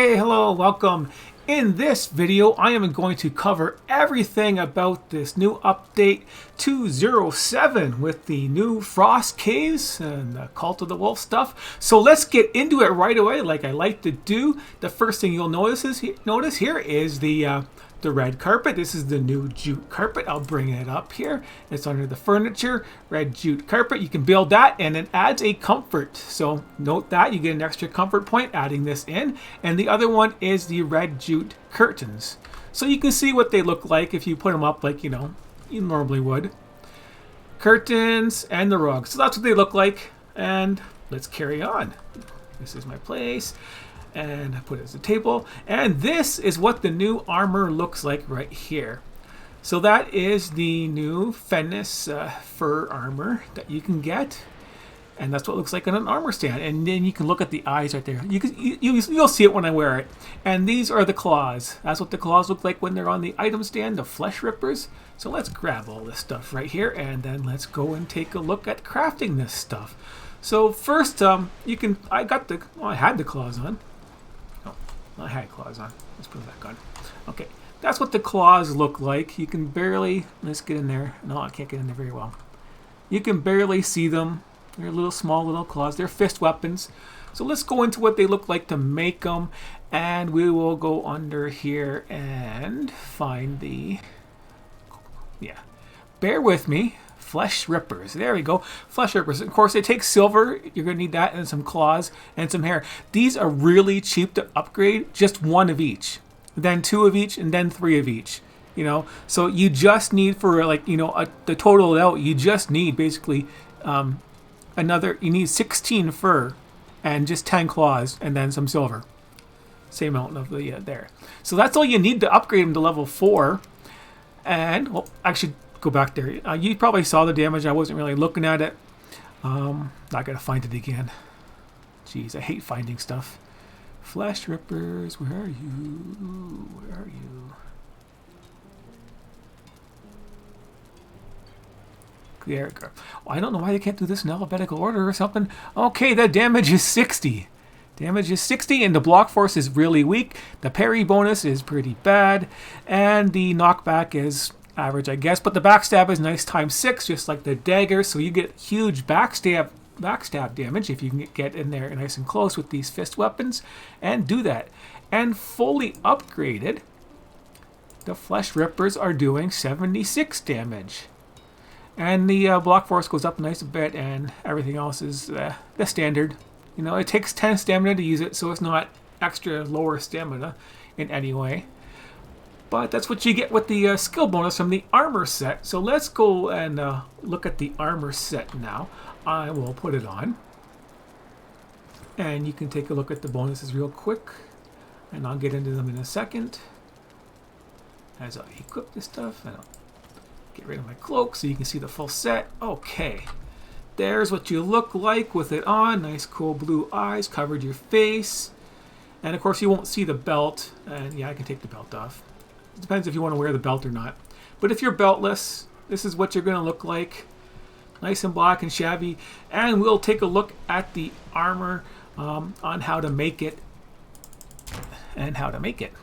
Hey, hello, welcome. In this video, I am going to cover everything about this new update 207 with the new Frost Caves and the Cult of the Wolf stuff. So let's get into it right away like I like to do. The first thing you'll notice here is the red carpet. This is the new jute carpet. I'll bring it up here. It's under the furniture. Red jute carpet. You can build that and it adds a comfort. So note that you get an extra comfort point adding this in. And the other one is the red jute curtains. So you can see what they look like if you put them up like, you normally would. Curtains and the rug. So that's what they look like. And let's carry on. This is my place. And I put it as a table, and this is what the new armor looks like right here. So that is the new Fenris fur armor that you can get, and that's what it looks like on an armor stand. And then you can look at the eyes right there. You'll see it when I wear it. And these are the claws. That's what the claws look like when they're on the item stand, the flesh rippers. So let's grab all this stuff right here, and then let's go and take a look at crafting this stuff. So first, I had the claws on. I had claws on. Let's put them back on. Okay, that's what the claws look like. You can barely, let's get in there. No, I can't get in there very well. You can barely see them. They're little small little claws. They're fist weapons. So let's go into what they look like to make them. And we will go under here and find the, bear with me. Flesh rippers. There we go. Flesh rippers. Of course, they take silver. You're going to need that and some claws and some hair. These are really cheap to upgrade. Just one of each. Then two of each and then three of each. So you just need for the total out, you just need basically you need 16 fur and just 10 claws and then some silver. Same amount of the there. So that's all you need to upgrade them to level 4. And, well, actually, go back there. You probably saw the damage. I wasn't really looking at it. I gotta find it again. Jeez, I hate finding stuff. Flesh rippers, where are you? Where are you? There we go. Well, I don't know why they can't do this in alphabetical order or something. Okay, the damage is 60. Damage is 60, and the block force is really weak. The parry bonus is pretty bad, and the knockback is average, I guess, but the backstab is nice ×6, just like the dagger, so you get huge backstab damage if you can get in there nice and close with these fist weapons and do that. And fully upgraded, the flesh rippers are doing 76 damage. And the block force goes up nice a bit, and everything else is the standard. It takes 10 stamina to use it, so it's not extra lower stamina in any way. But that's what you get with the skill bonus from the armor set. So let's go and look at the armor set now. I will put it on. And you can take a look at the bonuses real quick. And I'll get into them in a second. As I equip this stuff. And I'll get rid of my cloak so you can see the full set. Okay. There's what you look like with it on. Nice cool blue eyes. Covered your face. And of course you won't see the belt. And yeah, I can take the belt off. It depends if you want to wear the belt or not. But if you're beltless, this is what you're going to look like. Nice and black and shabby. And we'll take a look at the armor on how to make it.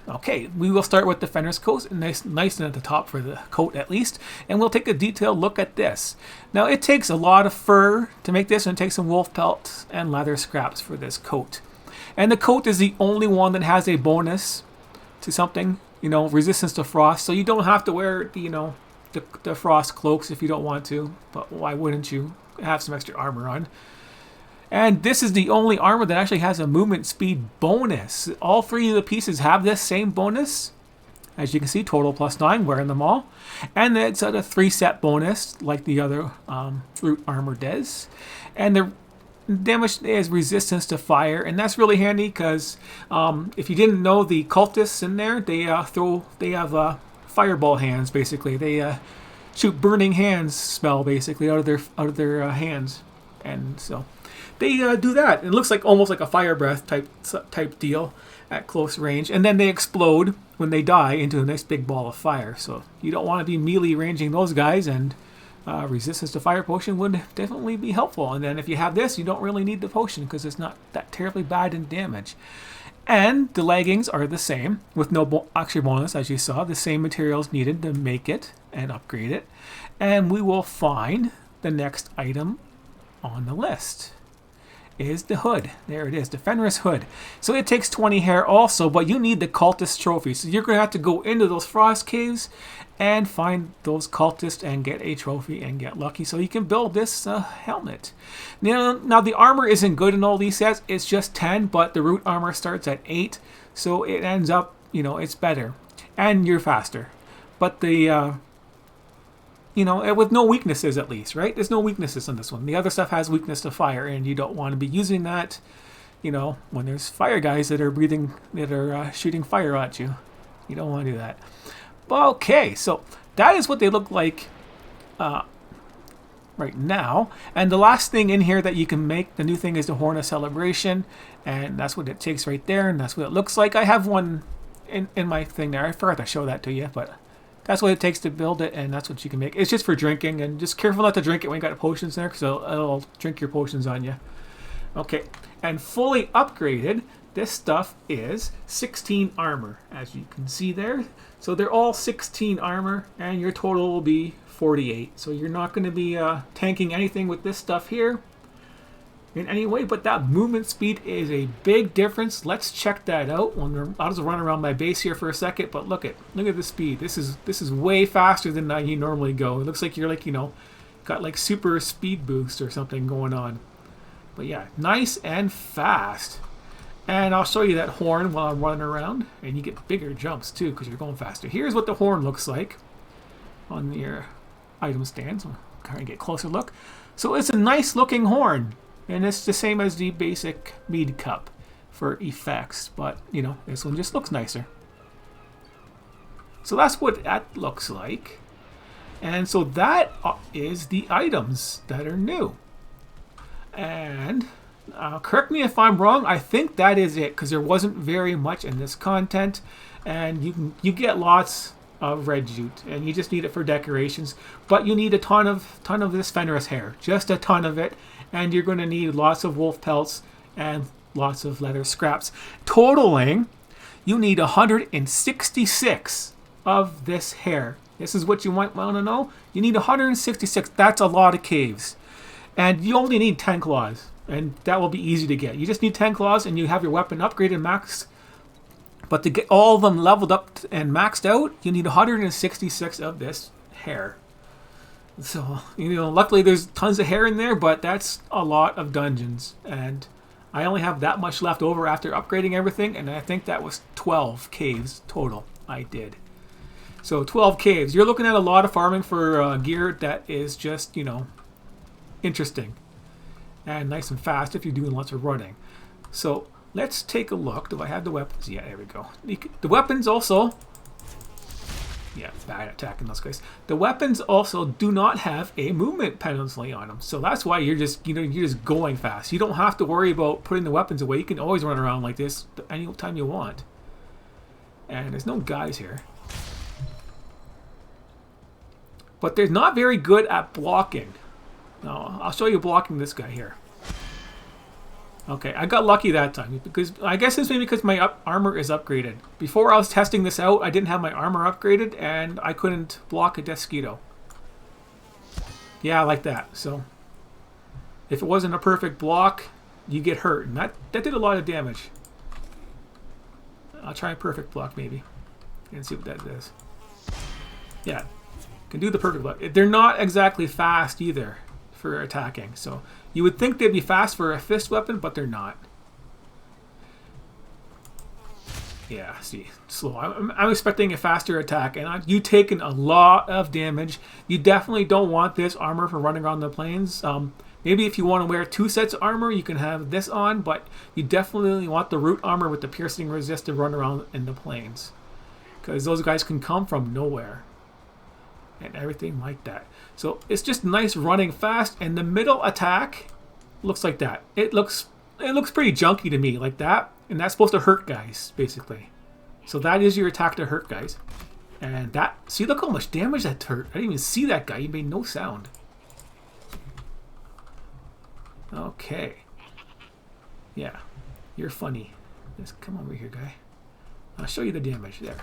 Okay, we will start with the Fenris coat. Nice and at the top for the coat at least. And we'll take a detailed look at this. Now it takes a lot of fur to make this, and it takes some wolf pelts and leather scraps for this coat. And the coat is the only one that has a bonus to something. Resistance to frost, so you don't have to wear the frost cloaks if you don't want to, but why wouldn't you have some extra armor on? And this is the only armor that actually has a movement speed bonus. All three of the pieces have this same bonus. As you can see, total +9, wearing them all. And it's at a 3-set bonus, like the other root armor does. And the damage is resistance to fire, and that's really handy because if you didn't know, the cultists in there, they have fireball hands basically. They shoot burning hands spell basically out of their hands, and so they do that. It looks like almost like a fire breath type deal at close range, and then they explode when they die into a nice big ball of fire. So you don't want to be melee ranging those guys, and resistance to fire potion would definitely be helpful. And then if you have this, you don't really need the potion because it's not that terribly bad in damage. And the leggings are the same with no extra bonus, as you saw. The same materials needed to make it and upgrade it. And we will find the next item on the list is the hood. There it is, the Fenris hood. So it takes 20 hair also, but you need the cultist trophy. So you're going to have to go into those frost caves and find those cultists and get a trophy and get lucky so you can build this helmet. Now the armor isn't good in all these sets. It's just 10, but the root armor starts at 8. So it ends up, it's better. And you're faster. But the... with no weaknesses at least, right? There's no weaknesses on this one. The other stuff has weakness to fire, and you don't want to be using that, when there's fire guys that are shooting fire at you. You don't want to do that. Okay, so that is what they look like right now. And the last thing in here that you can make, the new thing is the Horn of Celebration, and that's what it takes right there, and that's what it looks like. I have one in my thing there. I forgot to show that to you, but... that's what it takes to build it, and that's what you can make. It's just for drinking, and just careful not to drink it when you got potions there, because it'll drink your potions on you. Okay, and fully upgraded, this stuff is 16 armor, as you can see there. So they're all 16 armor, and your total will be 48. So you're not going to be tanking anything with this stuff here in any way, but that movement speed is a big difference. Let's check that out. I'll just run around my base here for a second, but look at the speed. This is way faster than you normally go. It looks like you're got like super speed boost or something going on. But yeah, nice and fast. And I'll show you that horn while I'm running around, and you get bigger jumps too because you're going faster. Here's what the horn looks like on your item stand. So kind of get a closer look. So it's a nice looking horn. And it's the same as the basic mead cup for effects, but this one just looks nicer. So that's what that looks like. And so that is the items that are new. And correct me if I'm wrong, I think that is it, because there wasn't very much in this content, and you get lots of red jute, and you just need it for decorations, but you need a ton of this Fenris hair, just a ton of it. And you're going to need lots of wolf pelts and lots of leather scraps. Totaling, you need 166 of this hair. This is what you might want to know. You need 166. That's a lot of caves. And you only need 10 claws. And that will be easy to get. You just need 10 claws and you have your weapon upgraded max. But to get all of them leveled up and maxed out, you need 166 of this hair. So, luckily there's tons of hair in there, but that's a lot of dungeons. And I only have that much left over after upgrading everything, and I think that was 12 caves total I did. So 12 caves. You're looking at a lot of farming for gear that is just, interesting. And nice and fast if you're doing lots of running. So let's take a look. Do I have the weapons? Yeah, there we go. The weapons also... yeah, bad attacking those guys. The weapons also do not have a movement penalty on them, so that's why you're just you're just going fast. You don't have to worry about putting the weapons away. You can always run around like this any time you want. And there's no guys here, but they're not very good at blocking. No, I'll show you blocking this guy here. Okay, I got lucky that time, because I guess it's maybe because my armor is upgraded. Before I was testing this out, I didn't have my armor upgraded, and I couldn't block a Desquito. Yeah, like that. So, if it wasn't a perfect block, you get hurt, and that did a lot of damage. I'll try a perfect block, maybe, and see what that does. Yeah, can do the perfect block. They're not exactly fast either for attacking, so... you would think they'd be fast for a fist weapon, but they're not. Yeah, see, slow. I'm expecting a faster attack, and you've taken a lot of damage. You definitely don't want this armor for running around the plains. Maybe if you want to wear 2 sets of armor, you can have this on, but you definitely want the root armor with the piercing resist to run around in the plains, because those guys can come from nowhere and everything like that. So it's just nice running fast, and the middle attack looks like that. It looks pretty junky to me, like that, and that's supposed to hurt guys basically. So that is your attack to hurt guys, and that, see, look how much damage that hurt. I didn't even see that guy. He made no sound. Okay, yeah, you're funny. Just come over here, guy. I'll show you the damage there.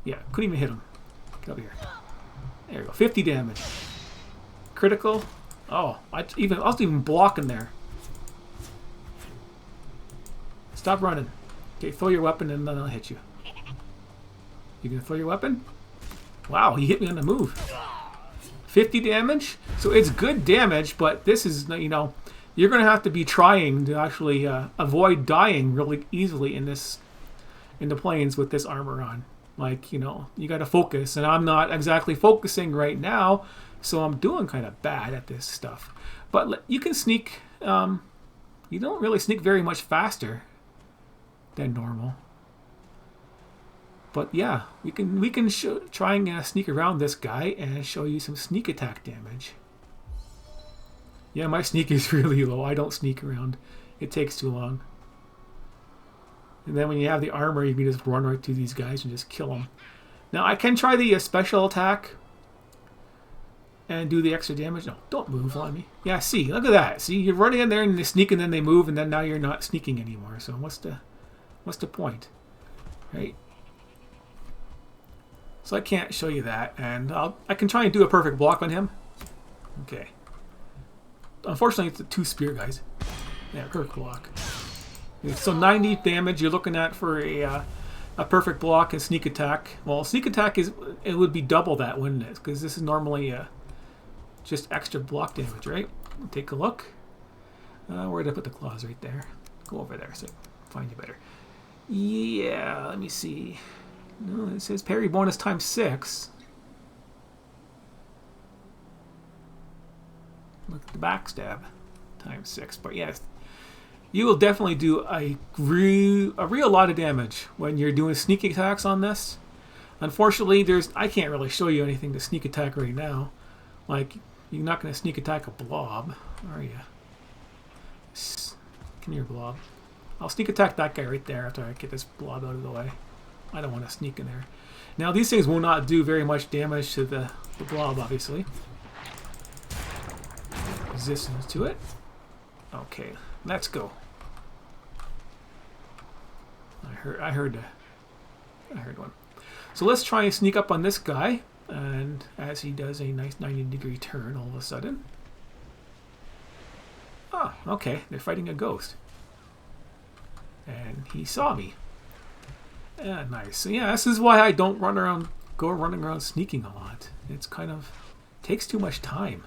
Yeah, couldn't even hit him. Get over here. There you go. 50 damage. Critical. Oh, I was even blocking there. Stop running. Okay, throw your weapon and then I'll hit you. You gonna throw your weapon? Wow, he hit me on the move. 50 damage. So it's good damage, but this is, you know, you're gonna have to be trying to actually avoid dying really easily in the plains with this armor on. Like, you know, you got to focus, and I'm not exactly focusing right now, so I'm doing kind of bad at this stuff. But you can sneak. You don't really sneak very much faster than normal. But yeah, we can try and sneak around this guy and show you some sneak attack damage. Yeah, my sneak is really low. I don't sneak around. It takes too long. And then when you have the armor, you can just run right to these guys and just kill them. Now, I can try the special attack and do the extra damage. No, don't move on me. Yeah, see, look at that. See, you're running in there and they sneak and then they move, and then now you're not sneaking anymore. So what's the point? Right? So I can't show you that. And I can try and do a perfect block on him. Okay. Unfortunately, it's the 2 spear guys. Yeah, perfect block. So 90 damage you're looking at for a perfect block and sneak attack. Well, sneak attack it would be double that, wouldn't it? Because this is normally just extra block damage, right? Take a look. Where did I put the claws? Right there. Go over there so I can find you better. Yeah, let me see. No, it says parry bonus times 6. Look at the backstab times 6. But yeah, you will definitely do a real lot of damage when you're doing sneak attacks on this. Unfortunately, I can't really show you anything to sneak attack right now. Like, you're not going to sneak attack a blob, are you? Come here, blob. I'll sneak attack that guy right there after I get this blob out of the way. I don't want to sneak in there. Now, these things will not do very much damage to the blob, obviously. Resistance to it. Okay, let's go. I heard one. So let's try and sneak up on this guy, and as he does a nice 90-degree turn all of a sudden. Ah, okay, they're fighting a ghost. And he saw me. Yeah, nice. So yeah, this is why I don't go running around sneaking a lot. It's kind of takes too much time.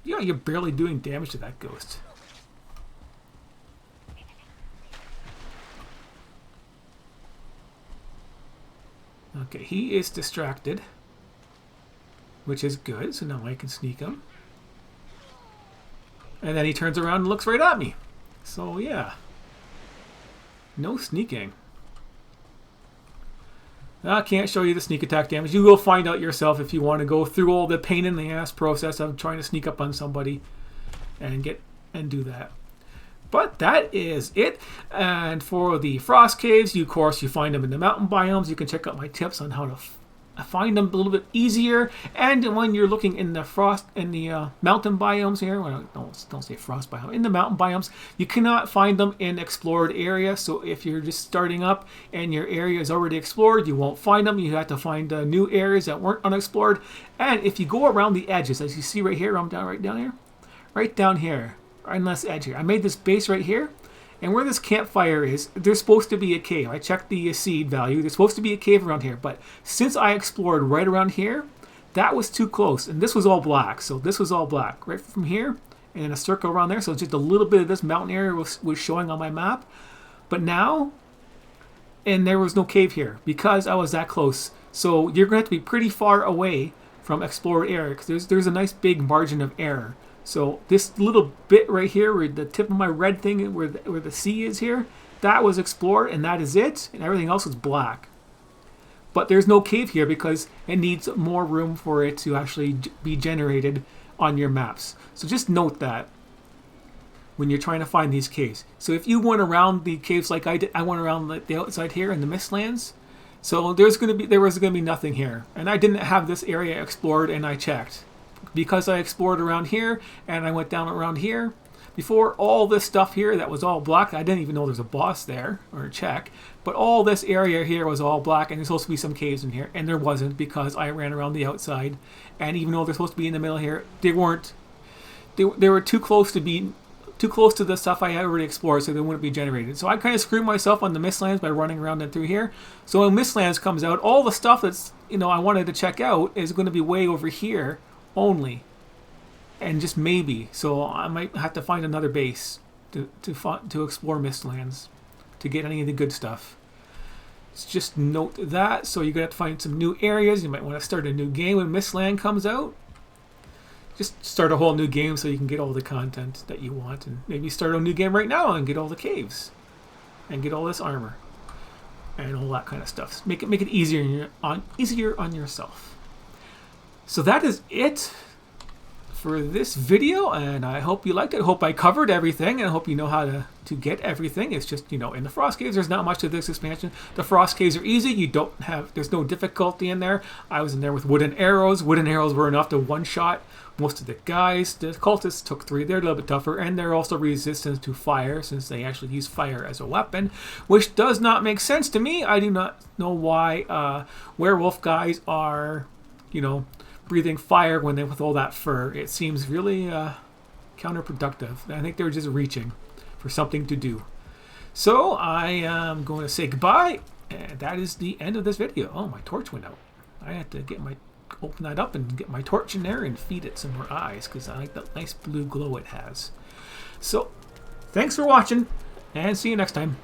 Yeah, you're barely doing damage to that ghost. Okay, he is distracted, which is good, so now I can sneak him. And then he turns around and looks right at me. So yeah, no sneaking. I can't show you the sneak attack damage. You will find out yourself if you want to go through all the pain in the ass process of trying to sneak up on somebody and do that. But that is it. And for the frost caves, of course, you find them in the mountain biomes. You can check out my tips on how to find them a little bit easier. And when you're looking in the mountain biomes here, well, don't say frost biome, in the mountain biomes, you cannot find them in explored areas. So if you're just starting up and your area is already explored, you won't find them. You have to find new areas that weren't unexplored. And if you go around the edges, as you see right here, right down here, on this edge here, I made this base right here. And where this campfire is, there's supposed to be a cave. I checked the seed value. There's supposed to be a cave around here. But since I explored right around here, that was too close. And this was all black. So this was all black. Right from here, and then a circle around there. So just a little bit of this mountain area was showing on my map. But now, and there was no cave here because I was that close. So you're going to have to be pretty far away from explored area because there's a nice big margin of error. So this little bit right here, where the tip of my red thing, where the sea is here, that was explored, and that is it, and everything else is black. But there's no cave here because it needs more room for it to actually be generated on your maps. So just note that when you're trying to find these caves. So if you went around the caves like I did, I went around the outside here in the Mistlands. So there was going to be nothing here, and I didn't have this area explored, and I checked. Because I explored around here and I went down around here, Before, all this stuff here that was all black, I didn't even know there's a boss there, or a check, but all this area here was all black, and there's supposed to be some caves in here, and there wasn't because I ran around the outside, and even though they're supposed to be in the middle here, they weren't. They were too close to the stuff I had already explored, so they wouldn't be generated. So I kind of screwed myself on the Mistlands by running around and through here. So when Mistlands comes out, all the stuff that's, I wanted to check out is going to be way over here only. And just maybe. So I might have to find another base to explore Mistlands to get any of the good stuff. Just note that. So you're going to have to find some new areas. You might want to start a new game when Mistland comes out. Just start a whole new game so you can get all the content that you want, and maybe start a new game right now and get all the caves and get all this armor and all that kind of stuff. Make it easier on yourself. So that is it for this video, and I hope you liked it. I hope I covered everything, and I hope you know how to get everything. It's just, in the Frost Caves, there's not much to this expansion. The Frost Caves are easy. There's no difficulty in there. I was in there with wooden arrows. Wooden arrows were enough to one-shot most of the guys. The cultists took 3. They're a little bit tougher, and they're also resistant to fire since they actually use fire as a weapon, which does not make sense to me. I do not know why werewolf guys are, breathing fire when they're with all that fur. It seems really counterproductive. I think they're just reaching for something to do. So I am going to say goodbye, and that is the end of this video. Oh, my torch went out. I had to open that up and get my torch in there and feed it some more eyes because I like that nice blue glow it has. So thanks for watching, and see you next time.